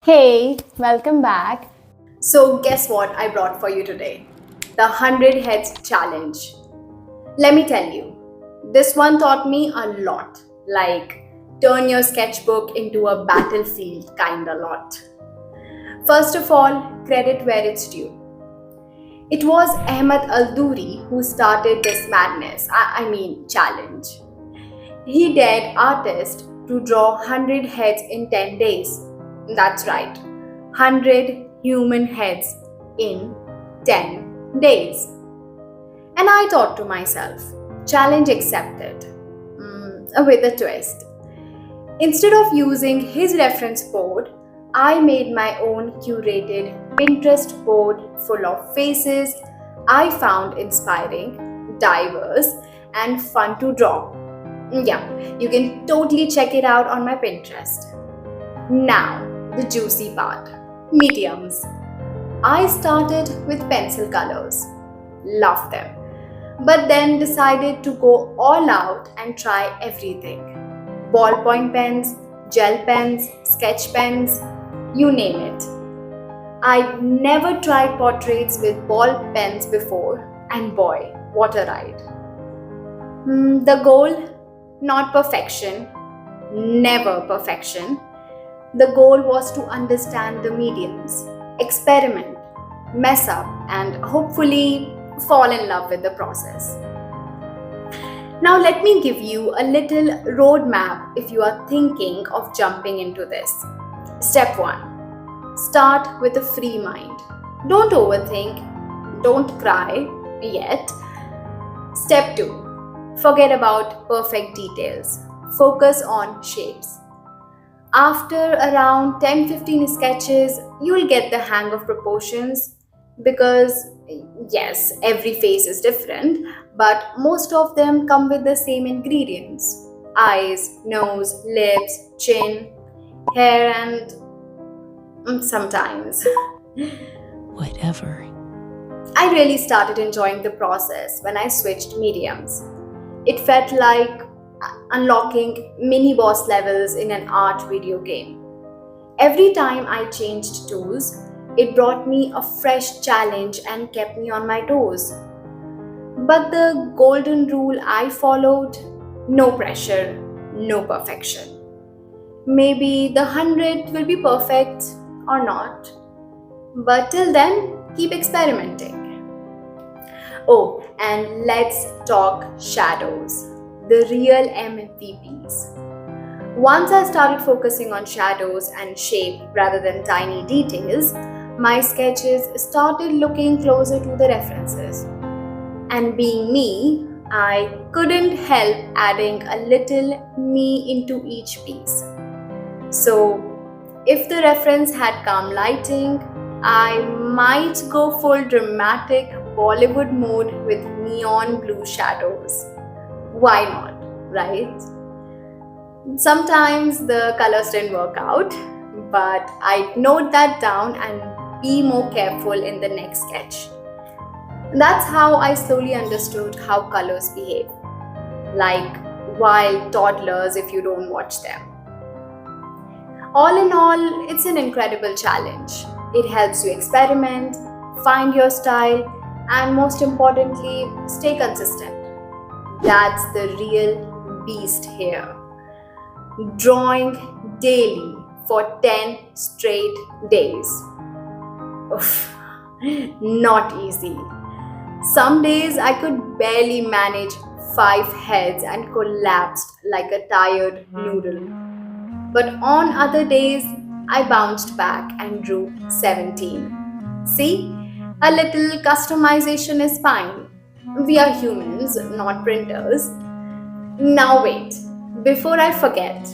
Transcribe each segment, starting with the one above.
Hey, welcome back. So, guess what I brought for you today? The 100 Heads Challenge. Let me tell you, this one taught me a lot. Like, turn your sketchbook into a battlefield kinda lot. First of all, credit where it's due. It was Ahmed Al Duri who started this madness, challenge. He dared artists to draw 100 heads in 10 days. That's right, 100 human heads in 10 days. And I thought to myself, challenge accepted. With a twist. Instead of using his reference board, I made my own curated Pinterest board full of faces I found inspiring, diverse, and fun to draw. Yeah, you can totally check it out on my Pinterest. Now, the juicy part, mediums. I started with pencil colors. Loved them. But then decided to go all out and try everything. Ballpoint pens, gel pens, sketch pens, you name it. I never tried portraits with ball pens before, and boy, what a ride. The goal, not perfection, never perfection. The goal was to understand the mediums, experiment, mess up, and hopefully fall in love with the process. Now, let me give you a little roadmap if you are thinking of jumping into this. Step 1, start with a free mind. Don't overthink, don't cry yet. Step 2, forget about perfect details, focus on shapes. After around 10-15 sketches, you'll get the hang of proportions because, yes, every face is different, but most of them come with the same ingredients: eyes, nose, lips, chin, hair, and sometimes. Whatever. I really started enjoying the process when I switched mediums. It felt like unlocking mini boss levels in an art video game. Every time I changed tools, it brought me a fresh challenge and kept me on my toes. But the golden rule I followed: no pressure, no perfection. Maybe the 100 will be perfect or not, but till then, keep experimenting. Oh, and let's talk shadows, the real MVPs. Once I started focusing on shadows and shape rather than tiny details, my sketches started looking closer to the references. And being me, I couldn't help adding a little me into each piece. So, if the reference had calm lighting, I might go full dramatic Bollywood mode with neon blue shadows. Why not, right? Sometimes the colors didn't work out, but I note that down and be more careful in the next sketch. That's how I slowly understood how colors behave, like wild toddlers if you don't watch them. All in all, it's an incredible challenge. It helps you experiment, find your style, and most importantly, stay consistent. That's the real beast here. Drawing daily for 10 straight days. Oof, not easy. Some days I could barely manage 5 heads and collapsed like a tired noodle. But on other days, I bounced back and drew 17. See, a little customization is fine. We are humans, not printers. Now, wait, before I forget.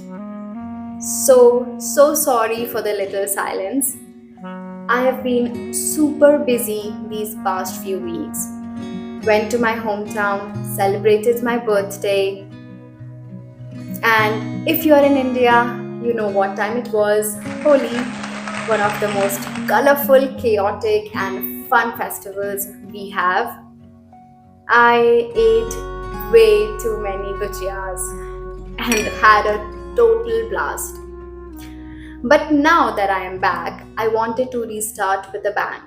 So sorry for the little silence. I have been super busy these past few weeks. Went to my hometown, celebrated my birthday, and if you are in India, you know what time it was: Holi, one of the most colorful, chaotic, and fun festivals we have. I ate way too many gujiyas and had a total blast. But now that I am back, I wanted to restart with a bang.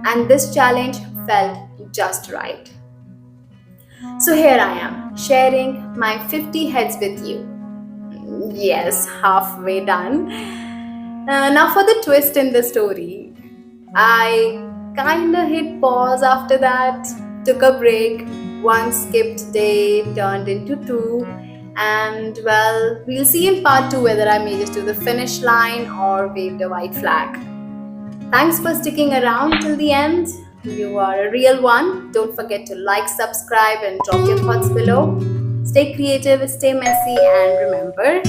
And this challenge felt just right. So here I am, sharing my 50 heads with you. Yes, halfway done. Now for the twist in the story. I kinda hit pause after that, took a break, one skipped day turned into two, and well, we'll see in part 2 whether I made it to the finish line or waved a white flag. Thanks for sticking around till the end. You are a real one. Don't forget to like, subscribe, and drop your thoughts below. Stay creative, stay messy, and remember,